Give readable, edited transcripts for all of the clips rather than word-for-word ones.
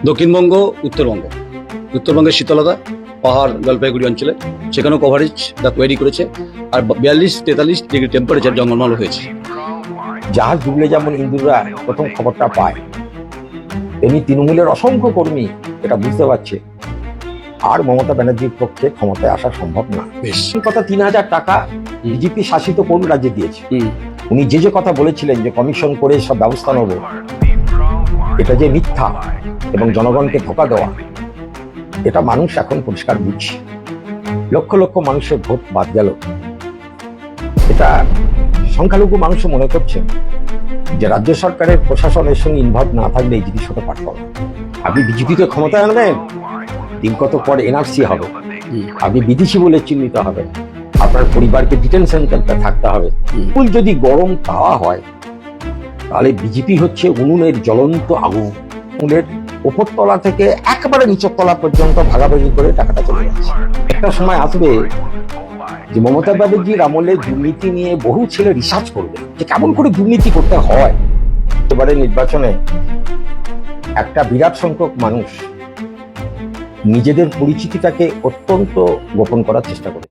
দক্ষিণবঙ্গ, উত্তরবঙ্গ। উত্তরবঙ্গের শীতলতা, পাহাড়, জলপাইগুড়ি অঞ্চলে সেখানেও কভারেজ দা কোয়েরি করেছে। আর 42-43 ডিগ্রি টেম্পারেচার জঙ্গলমহল হয়েছে। জাহাজ ডুবলে যেমন ইন্দুররা প্রথম খবরটা পায়, তেমনি তৃণমূলের অসংখ্য কর্মী এটা বুঝতে পারছে আর মমতা ব্যানার্জির পক্ষে ক্ষমতায় আসা সম্ভব না। বেশ কথা 3,000 টাকা বিজেপি শাসিত কোন রাজ্যে দিয়েছে? উনি যে কথা বলেছিলেন যে কমিশন করে সব ব্যবস্থা নেব, এটা যে মিথ্যা এবং জনগণকে ধোঁকা দেওয়া, এটা মানুষ এখন পরিষ্কার বুঝছে। লক্ষ লক্ষ মানুষের ভোট বাদ গেল। এটা সংখ্যালঘু মানুষ মনে করছেন যে রাজ্য সরকারের প্রশাসনের সঙ্গে ইনভলভ না থাকলে এই জিনিস হতে পারত না। আপনি বিজেপিকে ক্ষমতায় আনবেন, দিন কত পর এনআরসি হবে, আপনি বিদেশি বলে চিহ্নিত হবে, আপনার পরিবারকে ডিটেনশন ক্যাম্পে থাকতে হবে। ফুল যদি গরম তাওয়া হয়, তাহলে বিজেপি হচ্ছে উনুনের জ্বলন্ত আগুন। উনুনের উপরতলা থেকে একেবারে নিচের তলা পর্যন্ত ভাগাভাগি করে টাকাটা চলে যাচ্ছে। একটা সময় আসবে যে মমতা ব্যানার্জির আমলে দুর্নীতি নিয়ে বহু ছেলে রিসার্চ করবে যে কেমন করে দুর্নীতি করতে হয়। এবারে নির্বাচনে একটা বিরাট সংখ্যক মানুষ নিজেদের পরিচিতিটাকে অত্যন্ত গোপন করার চেষ্টা করে।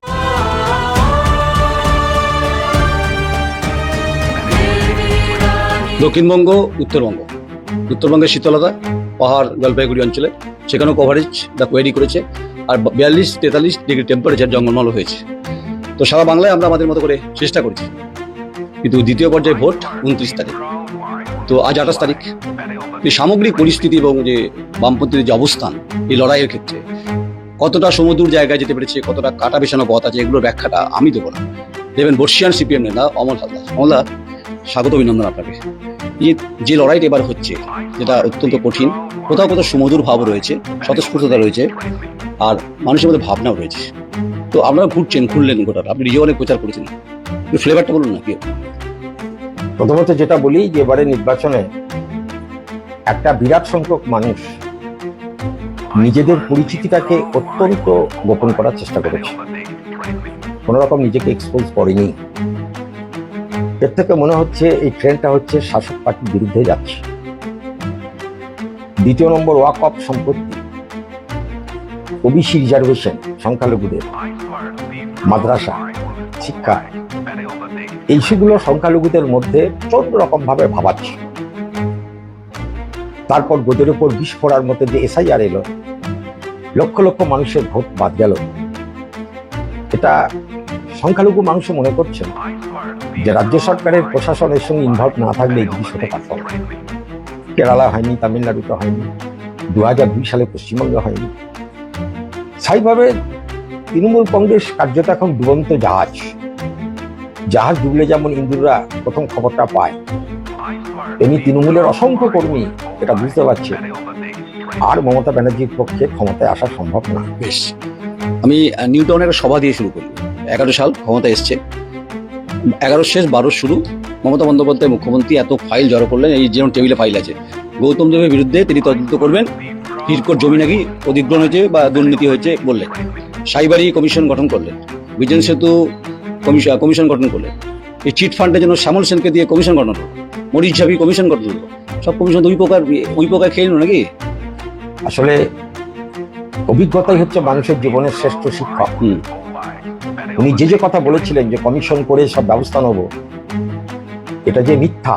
দক্ষিণবঙ্গ, উত্তরবঙ্গ। উত্তরবঙ্গের শীতলতা, পাহাড়, জলপাইগুড়ি অঞ্চলে সেখানেও কভারেজ দা কোয়েরি করেছে। আর 42-43 ডিগ্রি টেম্পারেচার জঙ্গলমহল হয়েছে। তো সারা বাংলায় আমরা আমাদের মতো করে চেষ্টা করছি, কিন্তু দ্বিতীয় পর্যায়ে ভোট 29 তারিখ। তো আজ 28 তারিখ। এই সামগ্রিক পরিস্থিতি এবং যে বামপন্থীদের যে অবস্থান এই লড়াইয়ের ক্ষেত্রে কতটা সমুদ্র জায়গায় যেতে পেরেছে, কতটা কাটা বেছানো পথ আছে, এগুলোর ব্যাখ্যাটা আমি দেবো না। দেবেন বর্ষিয়ান সিপিএম নেতা অমল হালদার। অমলদা, স্বাগত, অভিনন্দন আপনাকে। যে লড়াইটা এবার হচ্ছে, যেটা অত্যন্ত কঠিন, কোথাও কোথাও সুমধুর ভাব রয়েছে, স্বতঃস্ফূর্ততা রয়েছে, আর মানুষের মধ্যে ভাবনাও রয়েছে। তো আপনারা ঘুরলেন গোটাটা, আপনি নিজে অনেক প্রচার করেছেন, ফ্লেভারটা বলুন না কি? প্রথমত যেটা বলি যে এবারে নির্বাচনে একটা বিরাট সংখ্যক মানুষ নিজেদের পরিচিতিটাকে অত্যন্ত গোপন করার চেষ্টা করেছে, কোন রকম নিজেকে এক্সপোজ করেনি। এর থেকে মনে হচ্ছে এই ট্রেন্ডটা হচ্ছে শাসক পার্টির বিরুদ্ধে যাচ্ছে। দ্বিতীয় নম্বর, ওয়াক অফ সম্পত্তি, ওবিসি রিজার্ভেশন, সংখ্যালঘুদের, মাদ্রাসা, শিক্ষা, এই সেগুলো সংখ্যালঘুদের মধ্যে প্রচন্ড রকম ভাবে ভাবাচ্ছে। তারপর গোদের উপর বিষ ফোড়ার মতো যে এসআইআর এলো, লক্ষ লক্ষ মানুষের ভোট বাদ গেল। এটা সংখ্যালঘু মানুষ মনে করছেন যে রাজ্য সরকারের প্রশাসনের সঙ্গে ইনভলভ না থাকলে এই জিনিস হতে পারত না। কেরালা হয়নি, তামিলনাড়ুতে হয়নি, 2002 সালে পশ্চিমবঙ্গে হয়নি। স্থায়ীভাবে তৃণমূল কংগ্রেস কার্যত এখন ডুবন্ত জাহাজ। জাহাজ ডুবলে যেমন ইন্দুররা প্রথম খবরটা পায়, তেমনি তৃণমূলের অসংখ্য কর্মী এটা বুঝতে পারছে আর মমতা ব্যানার্জির পক্ষে ক্ষমতায় আসা সম্ভব না। বেশ, আমি নিউটাউনের একটা সভা দিয়ে শুরু করি। 11 সাল ক্ষমতা এসছে, 11 শেষ 12 শুরু। মমতা বন্দ্যোপাধ্যায় মুখ্যমন্ত্রী এত ফাইল জড়ো করলেন, এই যেমন টেবিলে ফাইল আছে, গৌতম দেবের বিরুদ্ধে তিনি তদন্ত করবেন, হিরকোট জমি নাকি অধিগ্রহণ হয়েছে বা দুর্নীতি হয়েছে বললেন। সাইবারি কমিশন গঠন করলেন, বিজন সেতু কমিশন গঠন করলেন। এই চিট ফান্ডের জন্য শ্যামল সেনকে দিয়ে কমিশন গঠন হলো, মরিচ ঝাবি কমিশন গঠন হলো। সব কমিশন ওই প্রকার খেয়ে নিল নাকি? আসলে অভিজ্ঞতাই হচ্ছে মানুষের জীবনের শ্রেষ্ঠ শিক্ষক। উনি যে কথা বলেছিলেন যে কমিশন করে সব ব্যবস্থা নেব, এটা যে মিথ্যা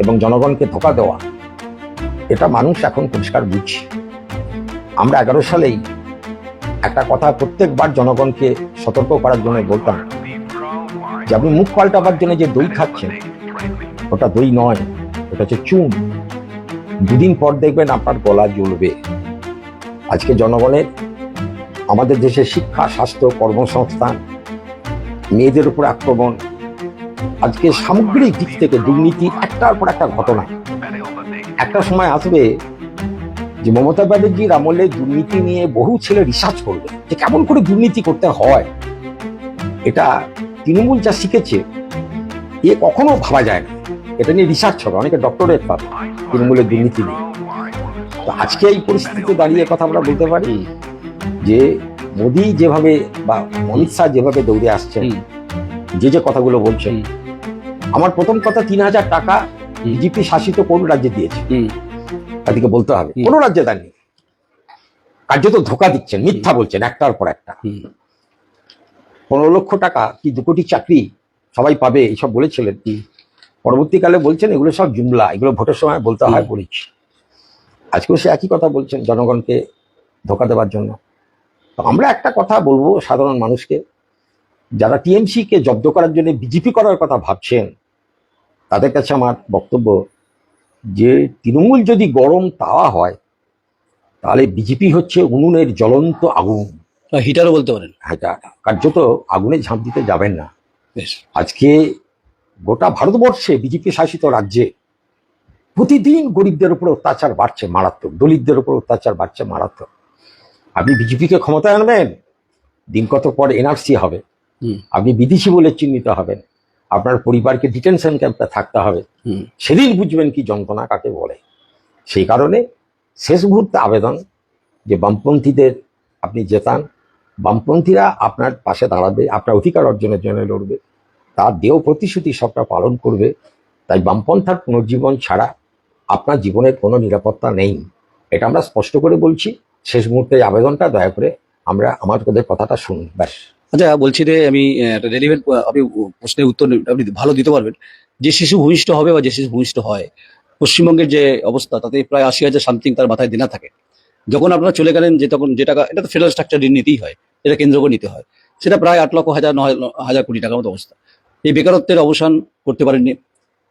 এবং জনগণকে ধোঁকা দেওয়া, এটা মানুষ এখন পরিষ্কার বুঝছে। আমরা 11 সালেই একটা কথা প্রত্যেকবার জনগণকে সতর্ক করার জন্য বলতাম যে আপনি মুখ পাল্টাবার জন্য যে দই খাচ্ছেন, ওটা দই নয়, ওটা হচ্ছে চুন। দুদিন পর দেখবেন আপনার গলা জ্বলবে। আজকে জনগণের, আমাদের দেশের শিক্ষা, স্বাস্থ্য, কর্মসংস্থান, মেয়েদের উপর আক্রমণ, আজকে সামগ্রিক দিক থেকে দুর্নীতি একটার পর একটা ঘটনা। একটা সময় আসবে যে মমতা ব্যানার্জির আমলে দুর্নীতি নিয়ে বহু ছেলে রিসার্চ করবে যে কেমন করে দুর্নীতি করতে হয়। এটা তৃণমূল যা শিখেছে এ কখনো ভাবা যায় না। এটা নিয়ে রিসার্চ হবে, অনেকে ডক্টরেট পাবে তৃণমূলের দুর্নীতি নিয়ে। তো আজকে এই পরিস্থিতিতে দাঁড়িয়ে কথা আমরা বলতে পারি যে মোদী যেভাবে বা অমিত শাহ যেভাবে দৌড়ে আসছেন, যে কথাগুলো বলছেন, আমার প্রথম কথা 3,000 টাকা বিজেপি শাসিত কোন রাজ্যে দিয়েছে তাদেরকে বলতে হবে। কোন রাজ্যে দেননি। কার্যত ধোকা দিচ্ছেন, মিথ্যা বলছেন একটার পর একটা। 15 লক্ষ টাকা কি 2 কোটি চাকরি সবাই পাবে এইসব বলেছিলেন। পরবর্তীকালে বলছেন এগুলো সব জুমলা, এগুলো ভোটের সময় বলতে হয় বলেছি। আজকেও সে একই কথা বলছেন জনগণকে ধোকা দেওয়ার জন্য। তো আমরা একটা কথা বলবো সাধারণ মানুষকে, যারা টিএমসি কে জব্দ করার জন্য বিজেপি করার কথা ভাবছেন, তাদের কাছে আমার বক্তব্য যে তৃণমূল যদি গরম তাওয়া হয় তাহলে বিজেপি হচ্ছে উনুনের জ্বলন্ত আগুন, হিটারও বলতে পারেন। এটা কার্যত আগুনে ঝাঁপ দিতে যাবেন না। বেশ। আজকে গোটা ভারতবর্ষে বিজেপি শাসিত রাজ্যে প্রতিদিন গরিবদের উপর অত্যাচার বাড়ছে মারাত্মক, দলিতদের উপর অত্যাচার বাড়ছে মারাত্মক। আপনি বিজেপিকে ক্ষমতায় আনবেন, দিন কত পর এনআরসি হবে, আপনি বিদেশি বলে চিহ্নিত হবেন, আপনার পরিবারকে ডিটেনশন ক্যাম্পে থাকতে হবে, সেদিন বুঝবেন কি যন্ত্রণা কাকে বলে। সেই কারণে শেষ মুহূর্তে আবেদন যে বামপন্থীদের আপনি জেতান, বামপন্থীরা আপনার পাশে দাঁড়াবে, আপনার অধিকার অর্জনের জন্য লড়বে, তার দেহ প্রতিশ্রুতি সবটা পালন করবে। তাই বামপন্থার পুনর্জীবন ছাড়া আপনার জীবনের কোনো নিরাপত্তা নেই, এটা আমরা স্পষ্ট করে বলছি। শেষ মুহূর্তে আবেদনটা দয়া করে আমাদের কথাটা শুনুন, ব্যাস। আচ্ছা, বলছি যে আমি একটা রেলিভেন্ট, আপনি প্রশ্নের উত্তর আপনি ভালো দিতে পারবেন। যে শিশু ভূমিষ্ঠ হবে বা যে শিশু ভূমিষ্ঠ হয়, পশ্চিমবঙ্গের যে অবস্থা তাতে প্রায় 80,000 সামথিং তার মাথায় দেনা থাকে। যখন আপনারা চলে গেলেন, যে তখন যে টাকা, এটা তো ফেডারেল স্ট্রাকচার নিতেই হয়, এটা কেন্দ্র করে নিতে হয়, সেটা প্রায় 8 লক্ষ 9,000 কোটি টাকার মতো অবস্থা। এই বেকারত্বের অবসান করতে পারেননি,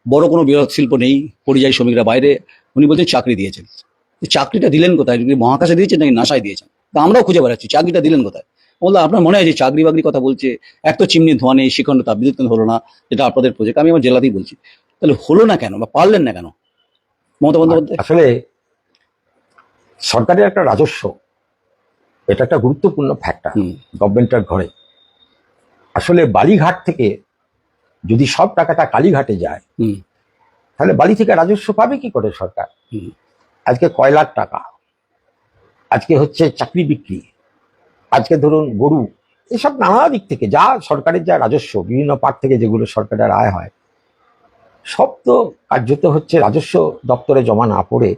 বড় কোনো বৃহৎ শিল্প নেই, পরিযায়ী শ্রমিকরা বাইরে, উনি বলছেন চাকরি দিয়েছেন। চাকরিটা দিলেন কোথায়? মহাকাশে দিয়েছেন নাকি নাসায় দিয়েছেন? তা আমরাও খুঁজে বেড়াচ্ছি চাকরিটা দিলেন কোথায়। বললো আপনার মনে হয় যে চাকরি বাকরি কথা বলছে, এক তো চিমনি ধোঁয়া নেই, শিখণ্ড তাপবিদ্যুৎ কেন্দ্র হলো না, যেটা আপনাদের প্রজেক্ট, আমি আমার জেলাতেই বলছি, তাহলে হলো না কেন বা পারলেন না কেন মমতা বন্দ্যোপাধ্যায়? আসলে সরকারের একটা রাজস্ব, এটা একটা গুরুত্বপূর্ণ ফ্যাক্টর গভর্নমেন্টের ঘরে। আসলে বালিঘাট থেকে যদি সব টাকাটা কালীঘাটে যায়, তাহলে বালি থেকে রাজস্ব পাবে কি করে সরকার? আজকে কয়লার টাকা, আজকে হচ্ছে চাকরি বিক্রি, আজকে ধরুন গরু, এসব নানা দিক থেকে যা সরকারের যা রাজস্ব, বিভিন্ন পার্ট থেকে যেগুলো সরকারের আয় হয়, সব তো কার্যত হচ্ছে রাজস্ব দপ্তরে জমা না পড়ে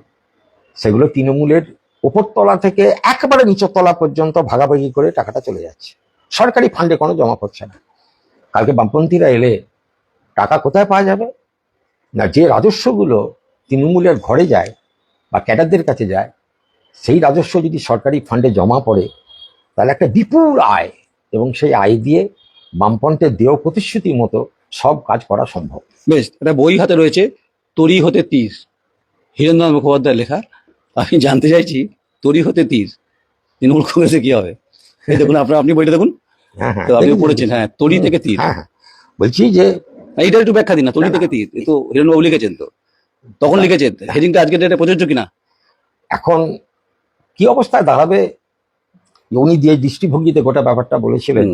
সেগুলো তৃণমূলের উপরতলা থেকে একেবারে নিচের তলা পর্যন্ত ভাগাভাগি করে টাকাটা চলে যাচ্ছে, সরকারি ফান্ডে কোনো জমা পড়ছে না। কালকে বামপন্থীরা এলে টাকা কোথায় পাওয়া যাবে? না, যে রাজস্বগুলো তৃণমূলের ঘরে যায় বা ক্যাডারদের কাছে যায়, সেই রাজস্ব যদি সরকারি ফান্ডে জমা পড়ে তাহলে একটা বিপুল আয়, এবং সেই আয় দিয়ে বামপন্থের দেহ প্রতিশ্রুতির মতো সব কাজ করা সম্ভব। বেশ, একটা বই হাতে রয়েছে, তরি হতে তীর, হীরেন্দ্রনাথ মুখোপাধ্যায়ের লেখা। আমি জানতে চাইছি, তরি হতে তীর তৃণমূল কংগ্রেসে কি হবে? এই দেখুন, আপনি বইটা দেখুন। হ্যাঁ, তো আপনি পড়েছেন, হ্যাঁ, তরি থেকে তীর। হ্যাঁ, বলছি যে এইটা একটু ব্যাখ্যা দিন না, তরি থেকে তীর। এই তো হিরেনবাবু লিখেছেন, তো তখন লিখেছেন, হেডিংটা আজকের ডেটে প্রযোজ্য কিনা? এখন কি অবস্থায় দাঁড়াবে, উনি যে দৃষ্টিভঙ্গিতে গোটা ব্যাপারটা বলেছিলেন,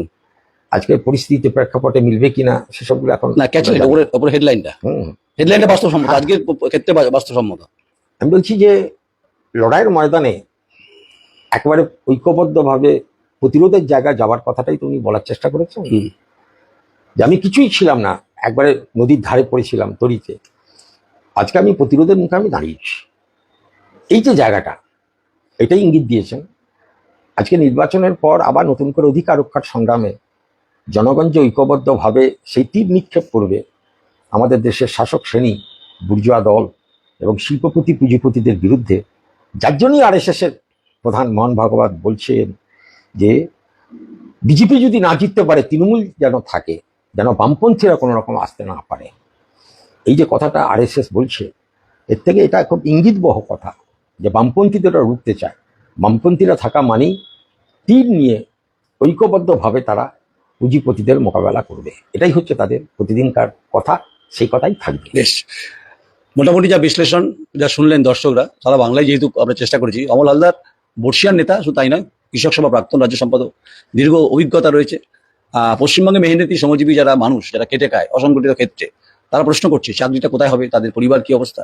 আজকের পরিস্থিতিতে প্রেক্ষাপটে মিলবে কিনা সেসবগুলো এখন না, ক্যাচলেট ওপরে হেডলাইনটা বাস্তবসম্মত, আজকের ক্ষেত্রে বাস্তবসম্মত। আমি বলছি যে লড়াইয়ের ময়দানে একেবারে ঐক্যবদ্ধভাবে প্রতিরোধের জায়গায় যাওয়ার কথাটাই তো উনি বলার চেষ্টা করেছেন। যে আমি কিছুই ছিলাম না, একবারে নদীর ধারে পড়েছিলাম তরিতে, আজকে আমি প্রতিরোধের মুখে আমি দাঁড়িয়েছি, এই যে জায়গাটা, এটাই ইঙ্গিত দিয়েছেন। আজকে নির্বাচনের পর আবার নতুন করে অধিকার রক্ষার সংগ্রামে জনগণ যে ঐক্যবদ্ধভাবে সেই তীর নিক্ষেপ করবে আমাদের দেশের শাসক শ্রেণী, বুর্জোয়া দল এবং শিল্পপতি পুঁজিপতিদের বিরুদ্ধে, যার জন্যই আরএসএসের প্রধান মোহন ভাগবত বলছেন যে বিজেপি যদি না জিততে পারে, তৃণমূল যেন থাকে, যেন বামপন্থীরা কোনো রকম আসতে না পারে। এই যে কথাটা আরএসএস বলছে, এর থেকে এটা খুব ইঙ্গিতবহ কথা যে বামপন্থীদেরও রুখতে চায়। বামপন্থীরা থাকা মানেই তীর নিয়ে ঐক্যবদ্ধভাবে তারা পুঁজিপতিদের মোকাবেলা করবে, এটাই হচ্ছে তাদের প্রতিদিনকার কথা, সেই কথাই থাকবে। বেশ, মোটামুটি যা বিশ্লেষণ, যা শুনলেন দর্শকরা, সারা বাংলায় যেহেতু আমরা চেষ্টা করেছি, অমল হালদার বর্ষিয়ান নেতা, শুধু তাই নয়, কৃষক সভা প্রাক্তন রাজ্য সম্পাদক, দীর্ঘ অভিজ্ঞতা রয়েছে। পশ্চিমবঙ্গে মেহনতি শ্রমজীবী যারা মানুষ, যারা খেটে খায় অসংগঠিত ক্ষেত্রে, তারা প্রশ্ন করছে চাকরিটা কোথায় হবে, তাদের পরিবার কি অবস্থা,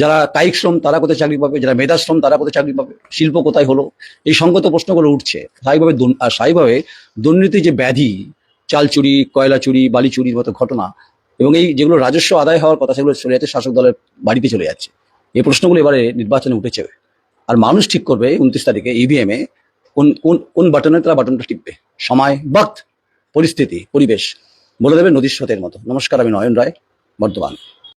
যারা কায়িক শ্রম তারা কোথায় চাকরি পাবে, যারা মেধাশ্রম তারা কোথায় চাকরি পাবে, শিল্প কোথায় হলো, এই সংগত প্রশ্নগুলো উঠছে স্বাভাবিকভাবে। দুর্নীতি যে ব্যাধি, চাল চুরি, কয়লা চুরি, বালি চুরির মতো ঘটনা, এবং এই যেগুলো রাজস্ব আদায় হওয়ার কথা, সেগুলো চলে যাচ্ছে শাসক দলের বাড়িতে চলে যাচ্ছে। এই প্রশ্নগুলো এবারে নির্বাচনে উঠেছে। আর মানুষ ঠিক করবে 29 তারিখে ইভিএম এ কোন কোন কোন বাটনে তারা বাটনটা টিপবে। সময়, বক্ত, পরিস্থিতি, পরিবেশ বলে দেবে নদীর স্রোতের মতো। নমস্কার, আমি নয়ন রায়, বর্ধমান।